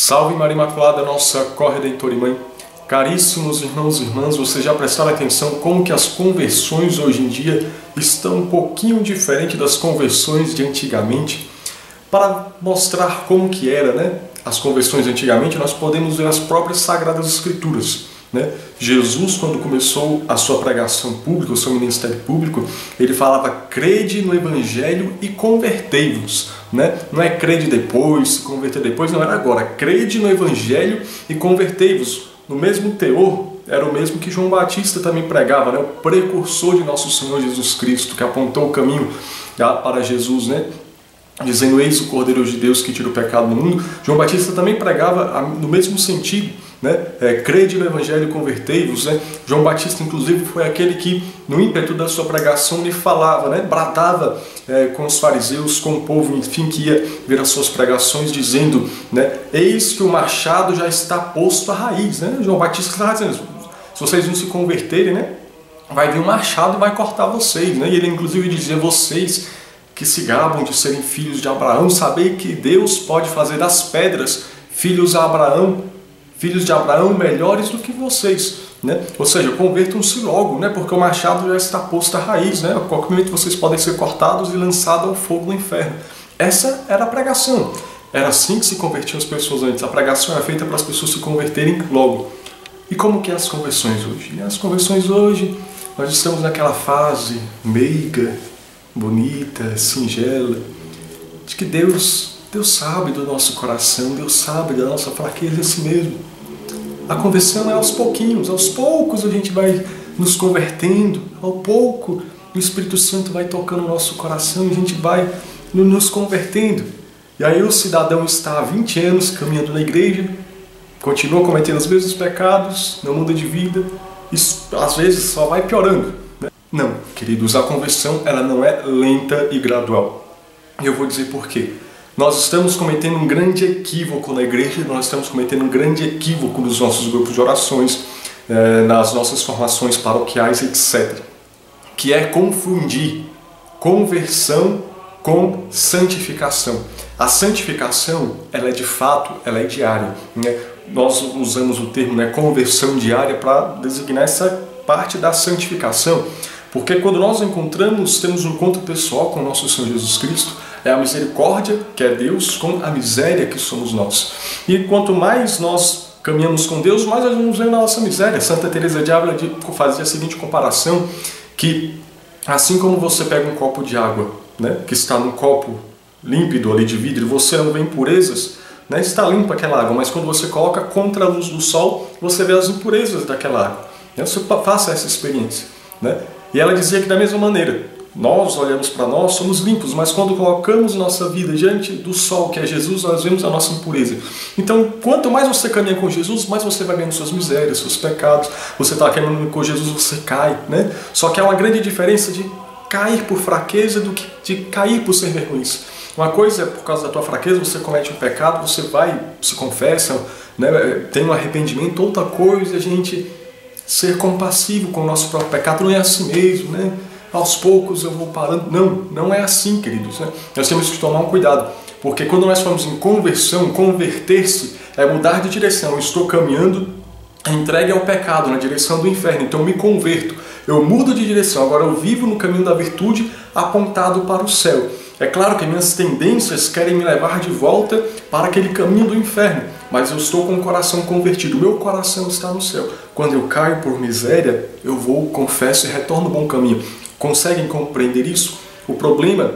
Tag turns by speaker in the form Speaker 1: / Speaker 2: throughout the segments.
Speaker 1: Salve Maria Imaculada, nossa corredentora e mãe. Caríssimos irmãos e irmãs, vocês já prestaram atenção como que as conversões hoje em dia estão um pouquinho diferente das conversões de antigamente? Para mostrar como que era, né? As conversões de antigamente, nós podemos ver as próprias Sagradas Escrituras. Jesus, quando começou a sua pregação pública, o seu ministério público, ele falava: crede no Evangelho e convertei-vos. Não é crede depois, se converter depois, não, era agora. Crede no Evangelho e convertei-vos. No mesmo teor, era o mesmo que João Batista também pregava, o precursor de nosso Senhor Jesus Cristo, que apontou o caminho para Jesus, dizendo: eis o Cordeiro de Deus que tira o pecado do mundo. João Batista também pregava no mesmo sentido, crede no Evangelho e convertei-vos. João Batista, inclusive, foi aquele que, no ímpeto da sua pregação, lhe falava, bradava com os fariseus, com o povo, enfim, que ia ver as suas pregações, dizendo, eis que o machado já está posto à raiz. João Batista estava dizendo: se vocês não se converterem, vai vir um machado e vai cortar vocês. E ele, inclusive, dizia: vocês que se gabam de serem filhos de Abraão, sabei que Deus pode fazer das pedras filhos de Abraão melhores do que vocês. Ou seja, convertam-se logo, porque o machado já está posto à raiz. A qualquer momento vocês podem ser cortados e lançados ao fogo do inferno. Essa era a pregação. Era assim que se convertiam as pessoas antes. A pregação era feita para as pessoas se converterem logo. E como que é as conversões hoje? As conversões hoje, nós estamos naquela fase meiga, bonita, singela, de que Deus sabe do nosso coração, Deus sabe da nossa fraqueza assim mesmo. A conversão é aos pouquinhos, aos poucos a gente vai nos convertendo, ao pouco o Espírito Santo vai tocando o nosso coração e a gente vai nos convertendo. E aí o cidadão está há 20 anos caminhando na igreja, continua cometendo os mesmos pecados, não muda de vida, e às vezes só vai piorando. Não, queridos, a conversão ela não é lenta e gradual. E eu vou dizer por quê. Nós estamos cometendo um grande equívoco na igreja, nós estamos cometendo um grande equívoco nos nossos grupos de orações, nas nossas formações paroquiais, etc. Que é confundir conversão com santificação. A santificação, ela é de fato, ela é diária. Nós usamos o termo conversão diária para designar essa parte da santificação. Porque quando nós temos um encontro pessoal com o nosso Senhor Jesus Cristo, é a misericórdia, que é Deus, com a miséria que somos nós. E quanto mais nós caminhamos com Deus, mais nós vamos ver na nossa miséria. Santa Teresa de Ávila fazia a seguinte comparação, que assim como você pega um copo de água, que está num copo límpido ali de vidro, e você não vê impurezas, está limpa aquela água, mas quando você coloca contra a luz do sol, você vê as impurezas daquela água. Você faça essa experiência. E ela dizia que da mesma maneira, nós olhamos para nós, somos limpos, mas quando colocamos nossa vida diante do sol, que é Jesus, nós vemos a nossa impureza. Então, quanto mais você caminha com Jesus, mais você vai vendo suas misérias, seus pecados. Você está caminhando com Jesus, você cai. Só que há uma grande diferença de cair por fraqueza do que de cair por ser vergonhice. Uma coisa é por causa da tua fraqueza, você comete um pecado, você vai, se confessa, tem um arrependimento. Outra coisa é a gente ser compassivo com o nosso próprio pecado. Não é assim mesmo, aos poucos eu vou parando. Não é assim, queridos. Nós temos que tomar um cuidado, porque quando nós falamos em conversão, converter-se é mudar de direção. Eu estou caminhando entregue ao pecado, na direção do inferno, então eu me converto, eu mudo de direção, agora eu vivo no caminho da virtude apontado para o céu. É claro que minhas tendências querem me levar de volta para aquele caminho do inferno, mas eu estou com o coração convertido, meu coração está no céu. Quando eu caio por miséria, eu vou, confesso e retorno ao bom caminho. Conseguem compreender isso? O problema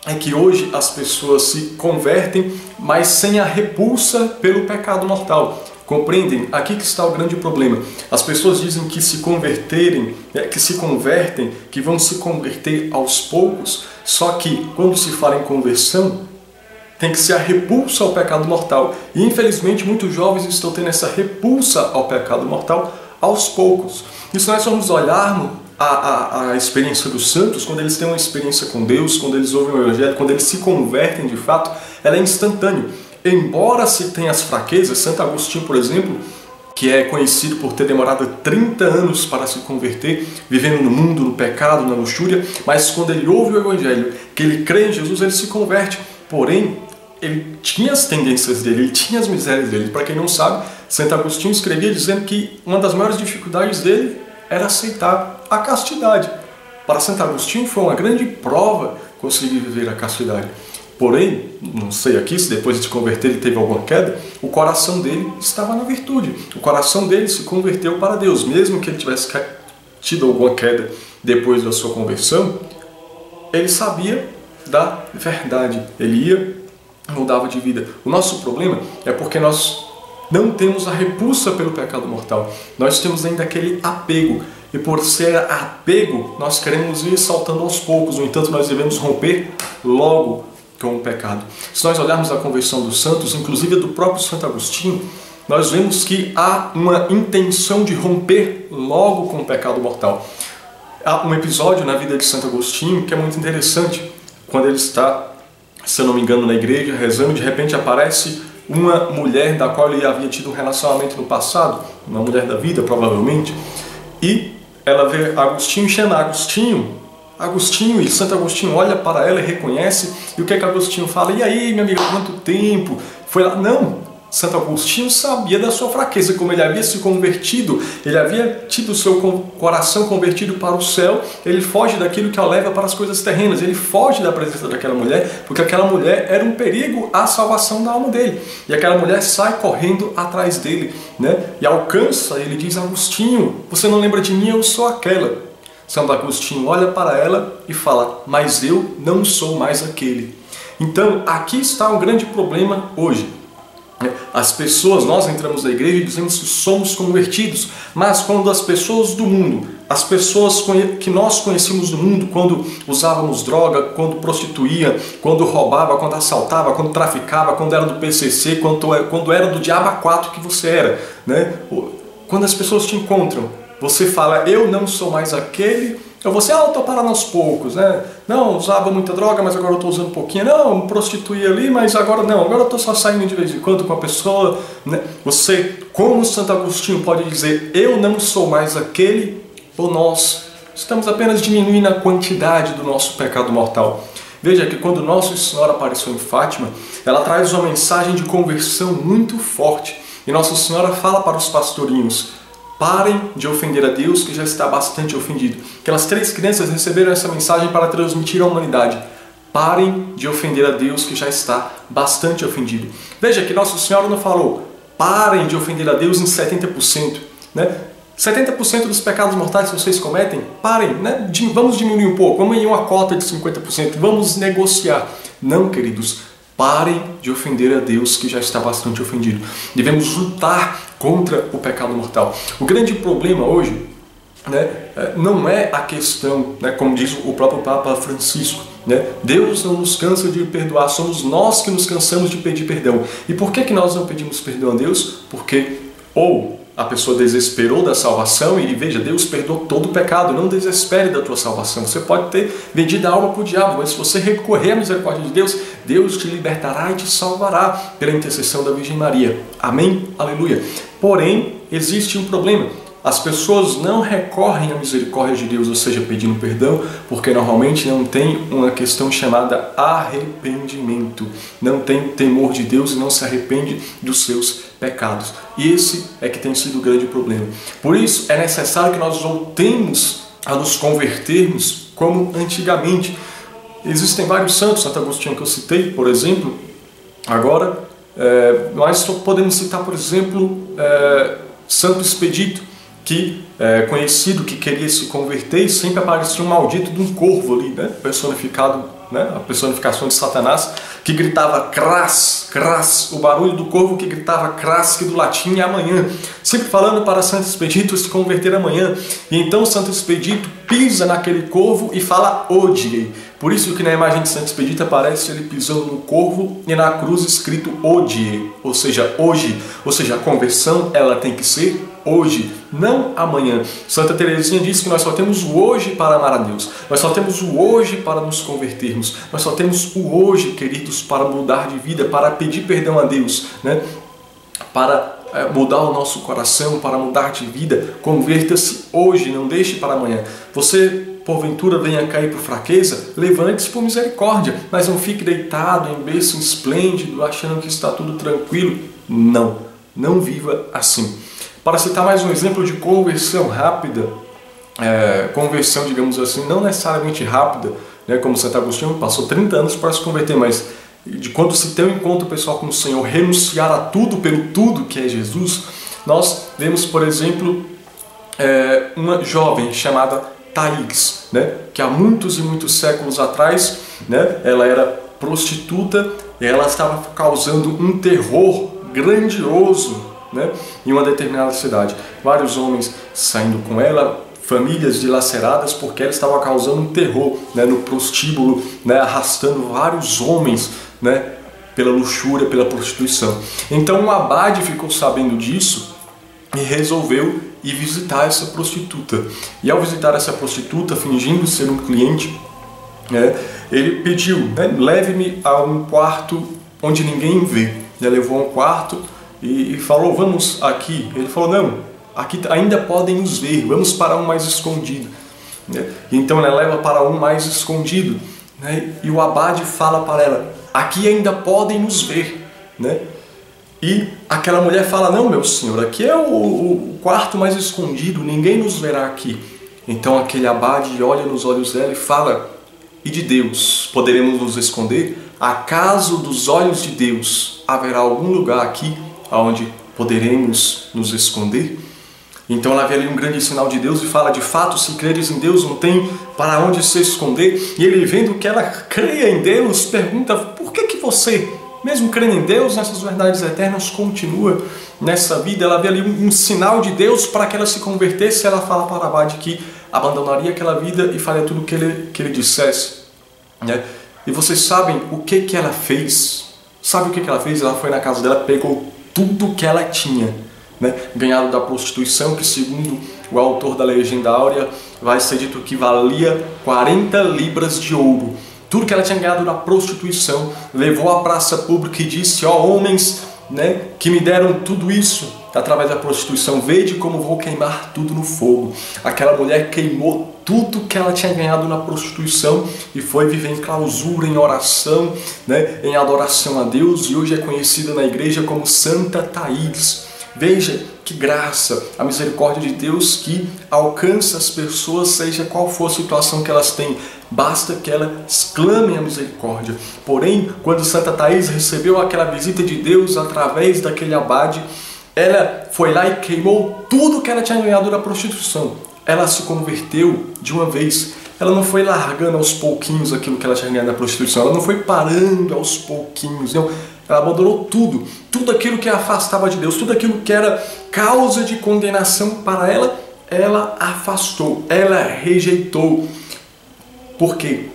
Speaker 1: é que hoje as pessoas se convertem, mas sem a repulsa pelo pecado mortal. Compreendem? Aqui que está o grande problema. As pessoas dizem que se converterem, que vão se converter aos poucos, só que quando se fala em conversão, tem que ser a repulsa ao pecado mortal. E infelizmente muitos jovens estão tendo essa repulsa ao pecado mortal aos poucos. E se nós formos olharmos a experiência dos santos, quando eles têm uma experiência com Deus, quando eles ouvem o Evangelho, quando eles se convertem de fato, ela é instantânea. Embora se tenha as fraquezas, Santo Agostinho, por exemplo, que é conhecido por ter demorado 30 anos para se converter, vivendo no mundo, no pecado, na luxúria, mas quando ele ouve o Evangelho, que ele crê em Jesus, ele se converte. Porém, ele tinha as tendências dele, ele tinha as misérias dele. Para quem não sabe, Santo Agostinho escrevia dizendo que uma das maiores dificuldades dele era aceitar a castidade. Para Santo Agostinho foi uma grande prova conseguir viver a castidade. Porém, não sei aqui se depois de se converter ele teve alguma queda, o coração dele estava na virtude. O coração dele se converteu para Deus, mesmo que ele tivesse tido alguma queda depois da sua conversão, ele sabia da verdade, ele ia, mudava de vida. O nosso problema é porque nós não temos a repulsa pelo pecado mortal, nós temos ainda aquele apego, e por ser apego, nós queremos ir saltando aos poucos. No entanto, nós devemos romper logo com o pecado. Se nós olharmos a conversão dos santos, inclusive do próprio Santo Agostinho, nós vemos que há uma intenção de romper logo com o pecado mortal. Há um episódio na vida de Santo Agostinho que é muito interessante. Quando ele está, se eu não me engano, na igreja, rezando, de repente aparece uma mulher da qual ele havia tido um relacionamento no passado, uma mulher da vida, provavelmente, e ela vê Agostinho e chama Agostinho, e Santo Agostinho olha para ela e reconhece, e o que é que Agostinho fala? E aí, minha amiga, quanto tempo? Foi lá? Não! Santo Agostinho sabia da sua fraqueza, como ele havia se convertido, ele havia tido o seu coração convertido para o céu, ele foge daquilo que o leva para as coisas terrenas, ele foge da presença daquela mulher, porque aquela mulher era um perigo à salvação da alma dele, e aquela mulher sai correndo atrás dele, né? E alcança, ele diz: Agostinho, você não lembra de mim? Eu sou aquela. Santo Agostinho olha para ela e fala: mas eu não sou mais aquele. Então, aqui está um grande problema hoje. As pessoas, nós entramos na igreja e dizemos que somos convertidos, mas quando as pessoas do mundo, as pessoas que nós conhecíamos do mundo, quando usávamos droga, quando prostituía, quando roubava, quando assaltava, quando traficava, quando era do PCC, quando era do diabo a quatro que você era, né? Quando as pessoas te encontram, você fala: eu não sou mais aquele. Ou você: eu estou parando aos poucos, né? Não, usava muita droga, mas agora eu estou usando um pouquinho. Não, prostituía ali, mas agora não. Agora eu estou só saindo de vez em quando com a pessoa, né? Você, como Santo Agostinho, pode dizer: eu não sou mais aquele, ou nós estamos apenas diminuindo a quantidade do nosso pecado mortal. Veja que quando Nossa Senhora apareceu em Fátima, ela traz uma mensagem de conversão muito forte. E Nossa Senhora fala para os pastorinhos: parem de ofender a Deus, que já está bastante ofendido. Aquelas 3 crianças receberam essa mensagem para transmitir à humanidade: parem de ofender a Deus, que já está bastante ofendido. Veja que Nossa Senhora não falou: parem de ofender a Deus em 70%, né? 70% dos pecados mortais que vocês cometem, parem, né? Vamos diminuir um pouco, vamos em uma cota de 50%, vamos negociar. Não, queridos, parem de ofender a Deus, que já está bastante ofendido. Devemos lutar contra o pecado mortal. O grande problema hoje, né, não é a questão, né, como diz o próprio Papa Francisco, né, Deus não nos cansa de perdoar, somos nós que nos cansamos de pedir perdão. E por que nós não pedimos perdão a Deus? Porque ou a pessoa desesperou da salvação, e veja, Deus perdoou todo o pecado, não desespere da tua salvação. Você pode ter vendido a alma para o diabo, mas se você recorrer à misericórdia de Deus, Deus te libertará e te salvará pela intercessão da Virgem Maria. Amém? Aleluia. Porém, existe um problema. As pessoas não recorrem à misericórdia de Deus, ou seja, pedindo perdão, porque normalmente não tem uma questão chamada arrependimento. Não tem temor de Deus e não se arrepende dos seus pecados. E esse é que tem sido o grande problema. Por isso é necessário que nós voltemos a nos convertermos como antigamente. Existem vários santos, Santo Agostinho que eu citei, por exemplo, agora, nós podemos citar, por exemplo, Santo Expedito, que conhecido, que queria se converter, e sempre aparecia um maldito de um corvo ali, né? Personificado, né? A personificação de Satanás, que gritava cras, cras, o barulho do corvo que gritava cras, que do latim é amanhã, sempre falando para Santo Expedito se converter amanhã. E então Santo Expedito pisa naquele corvo e fala odie. Por isso que na imagem de Santo Expedito aparece ele pisando no corvo e na cruz escrito odie, ou seja, hoje. Ou seja, a conversão ela tem que ser hoje, não amanhã. Santa Teresinha diz que nós só temos o hoje para amar a Deus. Nós só temos o hoje para nos convertermos. Nós só temos o hoje, queridos, para mudar de vida, para pedir perdão a Deus, né? Para mudar o nosso coração, para mudar de vida, converta-se hoje, não deixe para amanhã. Você, porventura, venha cair por fraqueza, levante-se por misericórdia, mas não fique deitado em berço esplêndido, achando que está tudo tranquilo. Não viva assim. Para citar mais um exemplo de conversão rápida, conversão, digamos assim, não necessariamente rápida, né, como Santo Agostinho passou 30 anos para se converter, mas de quando se tem um encontro pessoal com o Senhor, renunciar a tudo pelo tudo que é Jesus, nós vemos, por exemplo, uma jovem chamada Thaís, né, que há muitos e muitos séculos atrás, né, ela era prostituta e ela estava causando um terror grandioso, né, em uma determinada cidade. Vários homens saindo com ela, famílias dilaceradas, porque ela estava causando um terror, né, no prostíbulo, né, arrastando vários homens, né, pela luxúria, pela prostituição. Então o abade ficou sabendo disso e resolveu ir visitar essa prostituta. E ao visitar essa prostituta, fingindo ser um cliente, né, ele pediu, né, leve-me a um quarto onde ninguém vê. Ele levou a um quarto e falou, vamos aqui. Ele falou, não, aqui ainda podem nos ver, vamos para um mais escondido. Então ela leva para um mais escondido, né? E o abade fala para ela, aqui ainda podem nos ver, né? E aquela mulher fala, não, meu senhor, aqui é o quarto mais escondido, ninguém nos verá aqui. Então aquele abade olha nos olhos dela e fala, e de Deus poderemos nos esconder? Acaso dos olhos de Deus haverá algum lugar aqui onde poderemos nos esconder? Então ela vê ali um grande sinal de Deus e fala, de fato, se creres em Deus, não tem para onde se esconder. E ele, vendo que ela creia em Deus, pergunta, por que você, mesmo crendo em Deus, nessas verdades eternas, continua nessa vida? Ela vê ali um sinal de Deus para que ela se convertesse. Ela fala para Abade que abandonaria aquela vida e faria tudo o que ele dissesse, né? E vocês sabem o que ela fez? Sabe o que ela fez? Ela foi na casa dela, pegou tudo que ela tinha, né, ganhado da prostituição, que segundo o autor da Legenda Áurea vai ser dito que valia 40 libras de ouro. Tudo que ela tinha ganhado da prostituição, levou à praça pública e disse, ó homens, né, que me deram tudo isso através da prostituição, vede como vou queimar tudo no fogo. Aquela mulher queimou tudo que ela tinha ganhado na prostituição e foi viver em clausura, em oração, né, em adoração a Deus, e hoje é conhecida na igreja como Santa Thaís. Veja que graça, a misericórdia de Deus que alcança as pessoas, seja qual for a situação que elas têm. Basta que elas clamem a misericórdia. Porém, quando Santa Thaís recebeu aquela visita de Deus através daquele abade, ela foi lá e queimou tudo que ela tinha ganhado da prostituição. Ela se converteu de uma vez. Ela não foi largando aos pouquinhos aquilo que ela tinha ganhado da prostituição. Ela não foi parando aos pouquinhos, não. Ela abandonou tudo, tudo aquilo que a afastava de Deus, tudo aquilo que era causa de condenação para ela, ela afastou, ela rejeitou. Por quê?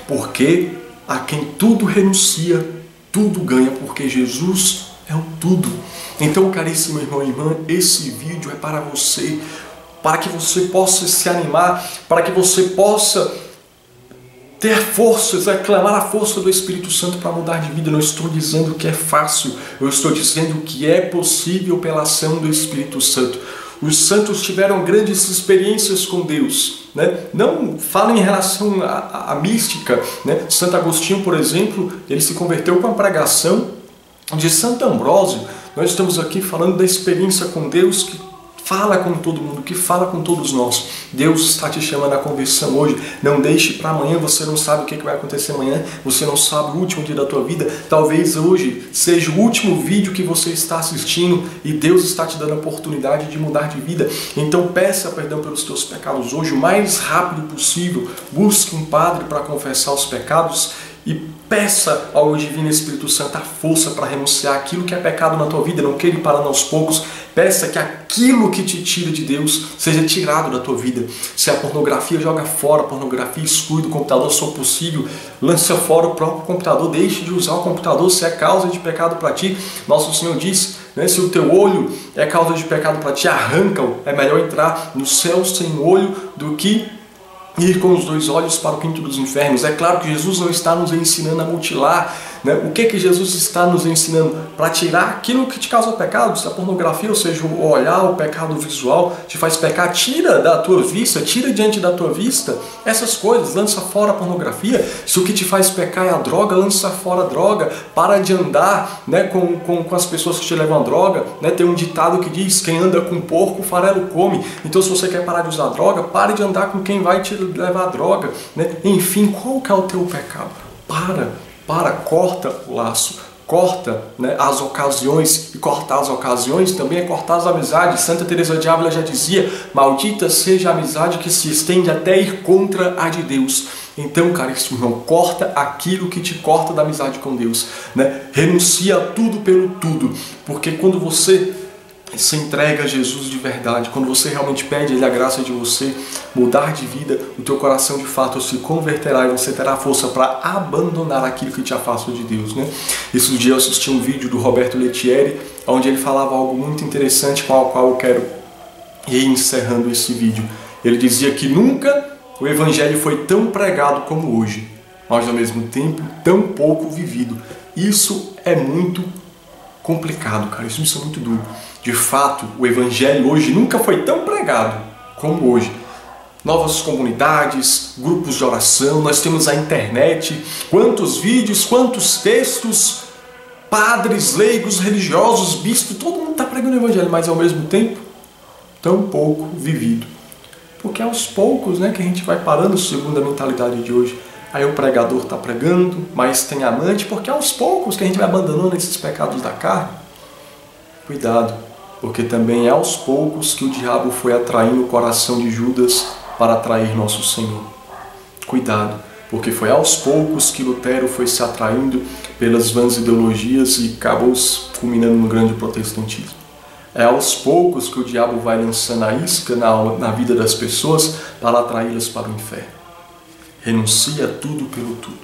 Speaker 1: Porque a quem tudo renuncia, tudo ganha, porque Jesus é o tudo. Então, caríssimo irmão e irmã, esse vídeo é para você, para que você possa se animar, para que você possa ter forças, clamar a força do Espírito Santo para mudar de vida. Eu não estou dizendo que é fácil, eu estou dizendo que é possível pela ação do Espírito Santo. Os santos tiveram grandes experiências com Deus, né? Não falo em relação à mística, né? Santo Agostinho, por exemplo, ele se converteu com a pregação de Santo Ambrósio. Nós estamos aqui falando da experiência com Deus que fala com todo mundo, que fala com todos nós. Deus está te chamando à conversão hoje. Não deixe para amanhã, você não sabe o que vai acontecer amanhã, você não sabe o último dia da tua vida. Talvez hoje seja o último vídeo que você está assistindo e Deus está te dando a oportunidade de mudar de vida. Então peça perdão pelos teus pecados hoje, o mais rápido possível. Busque um padre para confessar os pecados e peça ao Divino Espírito Santo a força para renunciar aquilo que é pecado na tua vida. Não queira ir parando aos poucos. Peça que aquilo que te tira de Deus seja tirado da tua vida. Se a pornografia, joga fora a pornografia, exclui do computador se for possível, lança fora o próprio computador, deixe de usar o computador se é causa de pecado para ti. Nosso Senhor diz, né, se o teu olho é causa de pecado para ti, arranca-o. É melhor entrar no céu sem olho do que ir com os dois olhos para o quinto dos infernos. É claro que Jesus não está nos ensinando a mutilar né? O que Jesus está nos ensinando? Para tirar aquilo que te causa pecado, se a pornografia, ou seja, o olhar, o pecado visual, te faz pecar, tira da tua vista, tira diante da tua vista essas coisas, lança fora a pornografia. Se o que te faz pecar é a droga, lança fora a droga, para de andar, né, com as pessoas que te levam a droga, né? Tem um ditado que diz, quem anda com porco, o farelo come. Então se você quer parar de usar droga, pare de andar com quem vai te levar a droga, né? Enfim, qual que é o teu pecado? Corta o laço, corta, né, as ocasiões, e cortar as ocasiões também é cortar as amizades. Santa Teresa de Ávila já dizia, maldita seja a amizade que se estende até ir contra a de Deus. Então, caríssimo irmão, corta aquilo que te corta da amizade com Deus, né? Renuncia a tudo pelo tudo, porque quando você se entrega a Jesus de verdade, quando você realmente pede a Ele a graça de você mudar de vida, o teu coração de fato se converterá e você terá força para abandonar aquilo que te afasta de Deus, né? Esse dia eu assisti um vídeo do Roberto Lettieri, onde ele falava algo muito interessante com o qual eu quero ir encerrando esse vídeo. Ele dizia que nunca o Evangelho foi tão pregado como hoje, mas ao mesmo tempo tão pouco vivido. Isso é muito complicado, cara, isso é muito duro. De fato, o Evangelho hoje nunca foi tão pregado como hoje. Novas comunidades, grupos de oração, nós temos a internet, quantos vídeos, quantos textos, padres, leigos, religiosos, bispos, todo mundo está pregando o Evangelho, mas ao mesmo tempo, tão pouco vivido. Porque aos poucos, né, que a gente vai parando segundo a mentalidade de hoje. Aí o pregador está pregando, mas tem amante, porque aos poucos que a gente vai abandonando esses pecados da carne. Cuidado, porque também é aos poucos que o diabo foi atraindo o coração de Judas para atrair nosso Senhor. Cuidado, porque foi aos poucos que Lutero foi se atraindo pelas vãs ideologias e acabou culminando no grande protestantismo. É aos poucos que o diabo vai lançando a isca na vida das pessoas para atraí-las para o inferno. Renuncie a tudo pelo tudo.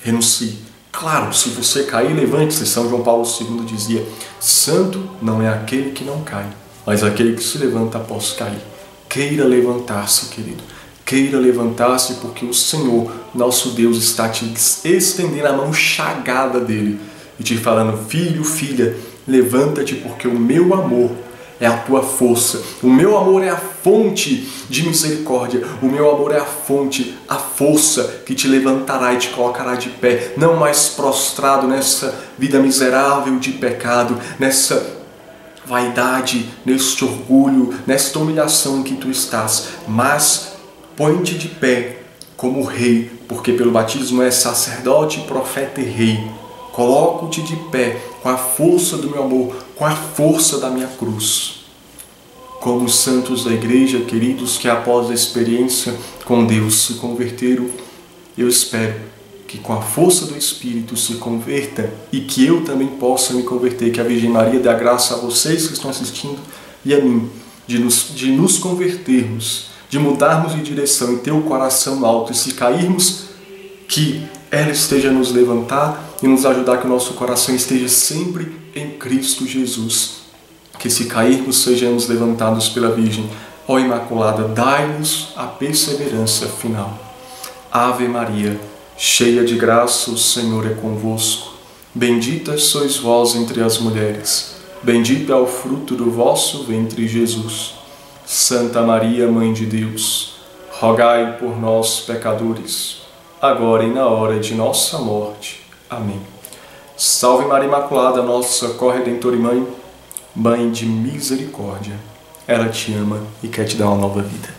Speaker 1: Renuncie. Claro, se você cair, levante-se. São João Paulo II dizia, santo não é aquele que não cai, mas aquele que se levanta após cair. Queira levantar-se, querido. Queira levantar-se, porque o Senhor, nosso Deus, está te estendendo a mão chagada dele e te falando, filho, filha, levanta-te, porque o meu amor é a tua força. O meu amor é a fonte de misericórdia. O meu amor é a fonte, a força que te levantará e te colocará de pé. Não mais prostrado nessa vida miserável de pecado, nessa vaidade, neste orgulho, nesta humilhação em que tu estás. Mas põe-te de pé como rei, porque pelo batismo é sacerdote, profeta e rei. Coloco-te de pé com a força do meu amor, com a força da minha cruz. Como os santos da igreja, queridos, que após a experiência com Deus se converteram, eu espero que com a força do Espírito se converta e que eu também possa me converter, que a Virgem Maria dê a graça a vocês que estão assistindo e a mim, de nos convertermos, de mudarmos de direção e ter o coração alto, e se cairmos, que ela esteja a nos levantar e nos ajudar, que o nosso coração esteja sempre em Cristo Jesus. Que se cairmos, sejamos levantados pela Virgem. Ó Imaculada, dai-nos a perseverança final. Ave Maria, cheia de graça, o Senhor é convosco. Bendita sois vós entre as mulheres. Bendito é o fruto do vosso ventre, Jesus. Santa Maria, Mãe de Deus, rogai por nós, pecadores, agora e na hora de nossa morte. Amém. Salve Maria Imaculada, nossa corredentora e Mãe, Mãe de misericórdia. Ela te ama e quer te dar uma nova vida.